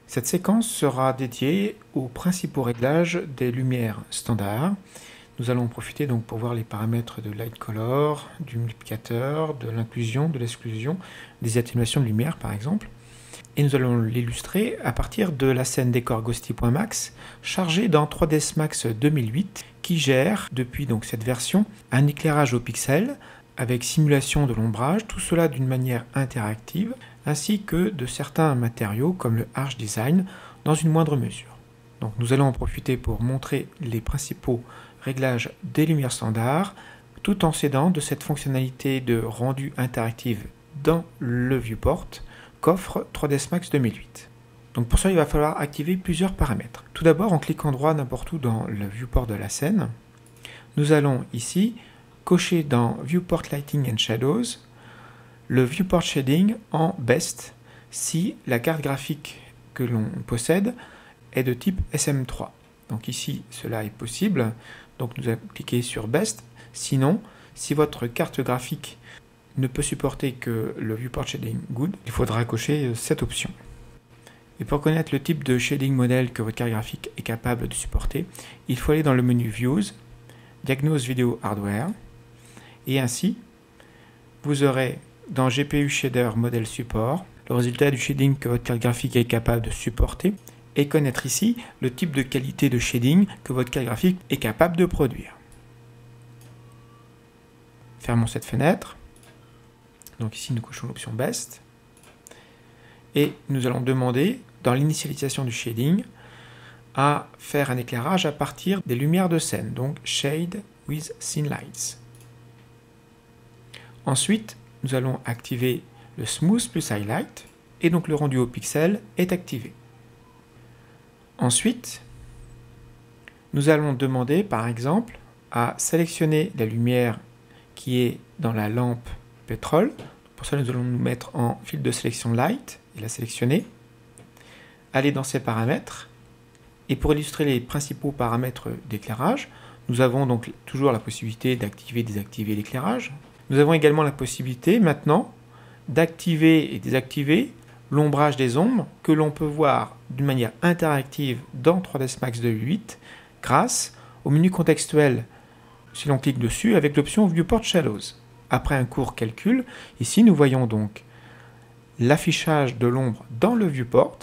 Cette séquence sera dédiée aux principaux réglages des lumières standards. Nous allons en profiter donc pour voir les paramètres de Light Color, du multiplicateur, de l'inclusion, de l'exclusion, des atténuations de lumière par exemple. Et nous allons l'illustrer à partir de la scène décor Ghosty.max chargée dans 3ds Max 2008 qui gère depuis donc cette version un éclairage au pixel avec simulation de l'ombrage, tout cela d'une manière interactive, ainsi que de certains matériaux comme le Arch Design dans une moindre mesure. Donc nous allons en profiter pour montrer les principaux réglages des lumières standards, tout en s'aidant de cette fonctionnalité de rendu interactive dans le viewport qu'offre 3ds Max 2008. Donc pour ça, il va falloir activer plusieurs paramètres. Tout d'abord, en cliquant droit n'importe où dans le viewport de la scène, nous allons ici cocher dans Viewport Lighting and Shadows le Viewport Shading en Best si la carte graphique que l'on possède est de type SM3. Donc ici, cela est possible. Donc nous allons cliquer sur Best. Sinon, si votre carte graphique ne peut supporter que le Viewport Shading Good, il faudra cocher cette option. Et pour connaître le type de shading modèle que votre carte graphique est capable de supporter, il faut aller dans le menu Views, Diagnose Video Hardware, et ainsi, vous aurez dans GPU Shader Model Support le résultat du shading que votre carte graphique est capable de supporter, et connaître ici le type de qualité de shading que votre carte graphique est capable de produire. Fermons cette fenêtre. Donc ici, nous cochons l'option Best. Et nous allons demander, dans l'initialisation du shading, à faire un éclairage à partir des lumières de scène, donc Shade with Scene Lights. Ensuite, nous allons activer le Smooth plus Highlight, et donc le rendu au pixel est activé. Ensuite, nous allons demander, par exemple, à sélectionner la lumière qui est dans la lampe pétrole. Pour ça, nous allons nous mettre en fil de sélection Light et la sélectionner. Aller dans ses paramètres. Et pour illustrer les principaux paramètres d'éclairage, nous avons donc toujours la possibilité d'activer et désactiver l'éclairage. Nous avons également la possibilité maintenant d'activer et désactiver l'ombrage des ombres que l'on peut voir d'une manière interactive dans 3ds Max 2008 grâce au menu contextuel si l'on clique dessus avec l'option Viewport Shadows. Après un court calcul, ici nous voyons donc l'affichage de l'ombre dans le viewport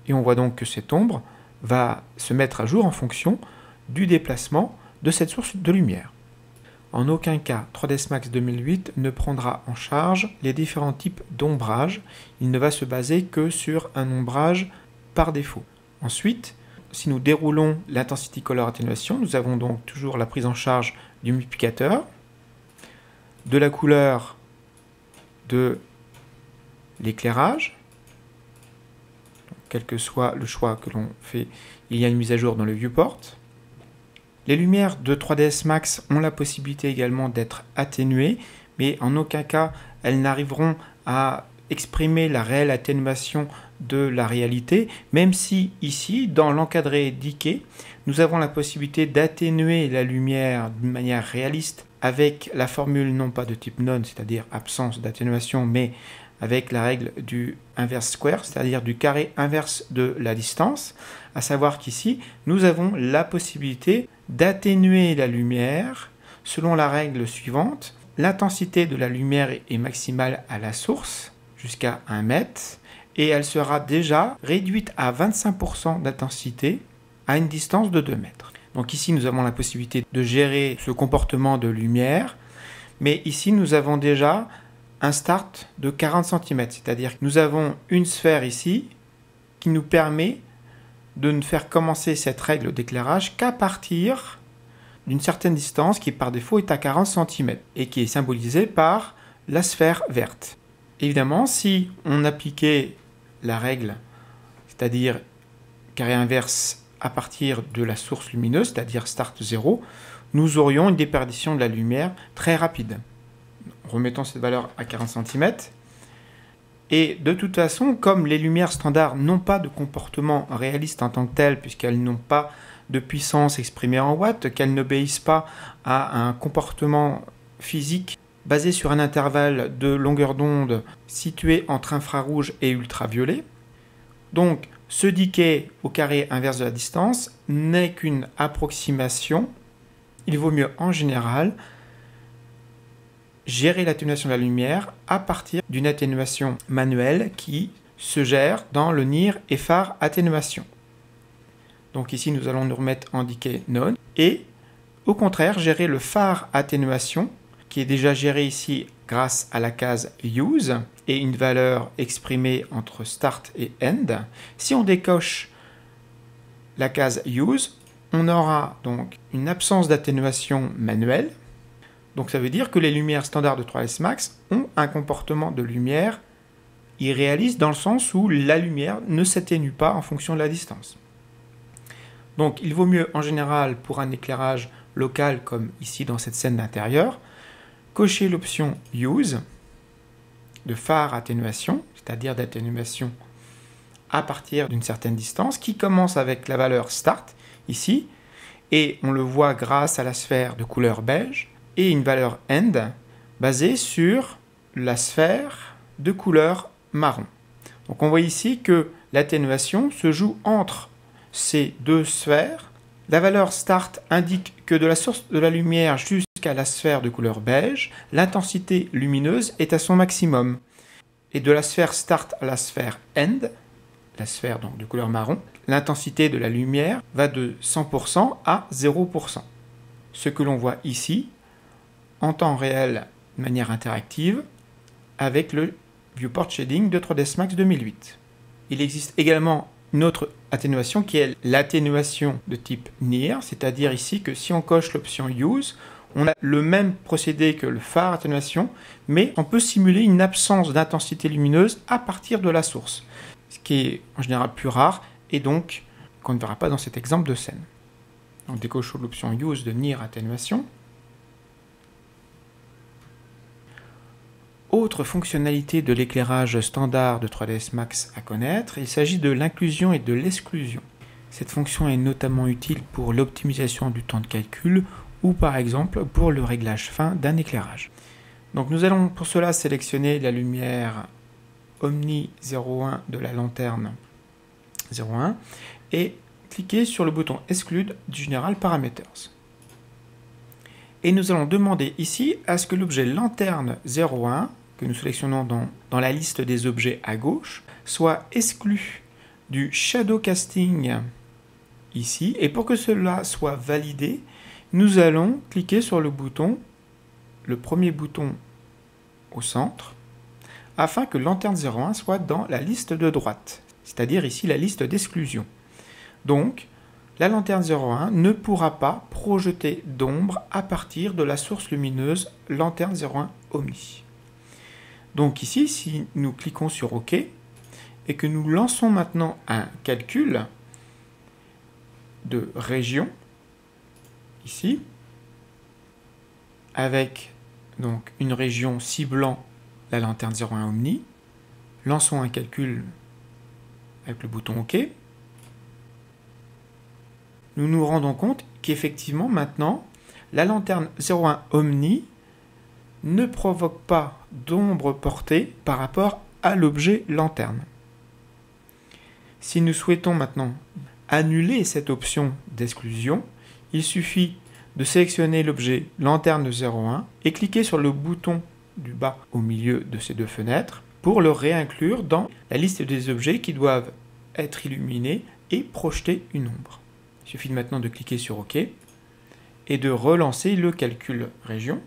et on voit donc que cette ombre va se mettre à jour en fonction du déplacement de cette source de lumière. En aucun cas, 3ds Max 2008 ne prendra en charge les différents types d'ombrage. Il ne va se baser que sur un ombrage par défaut. Ensuite, si nous déroulons l'Intensity Color Atténuation, nous avons donc toujours la prise en charge du multiplicateur, de la couleur, de l'éclairage. Quel que soit le choix que l'on fait, il y a une mise à jour dans le viewport. Les lumières de 3ds Max ont la possibilité également d'être atténuées, mais en aucun cas elles n'arriveront à exprimer la réelle atténuation de la réalité, même si ici, dans l'encadré decay, nous avons la possibilité d'atténuer la lumière d'une manière réaliste avec la formule non pas de type none, c'est-à-dire absence d'atténuation, mais avec la règle du inverse square, c'est-à-dire du carré inverse de la distance, à savoir qu'ici, nous avons la possibilité d'atténuer la lumière selon la règle suivante. L'intensité de la lumière est maximale à la source, jusqu'à 1 mètre, et elle sera déjà réduite à 25% d'intensité à une distance de 2 mètres. Donc ici, nous avons la possibilité de gérer ce comportement de lumière, mais ici, nous avons déjà un start de 40 cm, c'est-à-dire que nous avons une sphère ici qui nous permet de ne faire commencer cette règle d'éclairage qu'à partir d'une certaine distance qui par défaut est à 40 cm et qui est symbolisée par la sphère verte. Évidemment, si on appliquait la règle, c'est-à-dire carré inverse à partir de la source lumineuse, c'est-à-dire start 0, nous aurions une déperdition de la lumière très rapide. Remettons cette valeur à 40 cm. Et de toute façon, comme les lumières standards n'ont pas de comportement réaliste en tant que tel, puisqu'elles n'ont pas de puissance exprimée en watts, qu'elles n'obéissent pas à un comportement physique basé sur un intervalle de longueur d'onde situé entre infrarouge et ultraviolet, donc Ce decay au carré inverse de la distance n'est qu'une approximation. Il vaut mieux en général gérer l'atténuation de la lumière à partir d'une atténuation manuelle qui se gère dans le NIR et phare atténuation. Donc ici, nous allons nous remettre en decay none et au contraire, gérer le phare atténuation qui est déjà géré ici grâce à la case use et une valeur exprimée entre start et end. Si on décoche la case use, on aura donc une absence d'atténuation manuelle. Donc ça veut dire que les lumières standards de 3ds Max ont un comportement de lumière irréaliste dans le sens où la lumière ne s'atténue pas en fonction de la distance. Donc il vaut mieux en général pour un éclairage local comme ici dans cette scène d'intérieur, cocher l'option use de phare atténuation, c'est-à-dire d'atténuation à partir d'une certaine distance qui commence avec la valeur start ici et on le voit grâce à la sphère de couleur beige et une valeur end basée sur la sphère de couleur marron. Donc on voit ici que l'atténuation se joue entre ces deux sphères. La valeur start indique que de la source de la lumière jusqu'à la sphère de couleur beige, l'intensité lumineuse est à son maximum. Et de la sphère start à la sphère end, la sphère donc de couleur marron, l'intensité de la lumière va de 100% à 0%. Ce que l'on voit ici, en temps réel, de manière interactive, avec le Viewport Shading de 3ds Max 2008. Il existe également une autre atténuation qui est l'atténuation de type NIR, c'est-à-dire ici que si on coche l'option Use, on a le même procédé que le phare atténuation, mais on peut simuler une absence d'intensité lumineuse à partir de la source, ce qui est en général plus rare et donc qu'on ne verra pas dans cet exemple de scène. Donc décochons l'option Use de NIR atténuation. Autre fonctionnalité de l'éclairage standard de 3ds Max à connaître, il s'agit de l'inclusion et de l'exclusion. Cette fonction est notamment utile pour l'optimisation du temps de calcul ou par exemple pour le réglage fin d'un éclairage. Donc nous allons pour cela sélectionner la lumière Omni 01 de la lanterne 01 et cliquer sur le bouton Exclude du General Parameters. Et nous allons demander ici à ce que l'objet lanterne 01 que nous sélectionnons dans la liste des objets à gauche, soit exclu du shadow casting ici. Et pour que cela soit validé, nous allons cliquer sur le premier bouton au centre, afin que lanterne 01 soit dans la liste de droite, c'est-à-dire ici la liste d'exclusion. Donc, la lanterne 01 ne pourra pas projeter d'ombre à partir de la source lumineuse lanterne 01 Omni. Donc ici, si nous cliquons sur OK et que nous lançons maintenant un calcul de région, ici, avec donc une région ciblant la lanterne 01 Omni, lançons un calcul avec le bouton OK, nous nous rendons compte qu'effectivement maintenant, la lanterne 01 Omni ne provoque pas d'ombre portée par rapport à l'objet lanterne. Si nous souhaitons maintenant annuler cette option d'exclusion, il suffit de sélectionner l'objet lanterne 01 et cliquer sur le bouton du bas au milieu de ces deux fenêtres pour le réinclure dans la liste des objets qui doivent être illuminés et projeter une ombre. Il suffit maintenant de cliquer sur OK et de relancer le calcul région.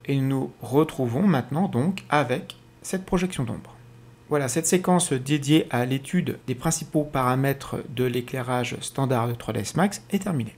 Et nous nous retrouvons maintenant donc avec cette projection d'ombre. Voilà, cette séquence dédiée à l'étude des principaux paramètres de l'éclairage standard de 3ds Max est terminée.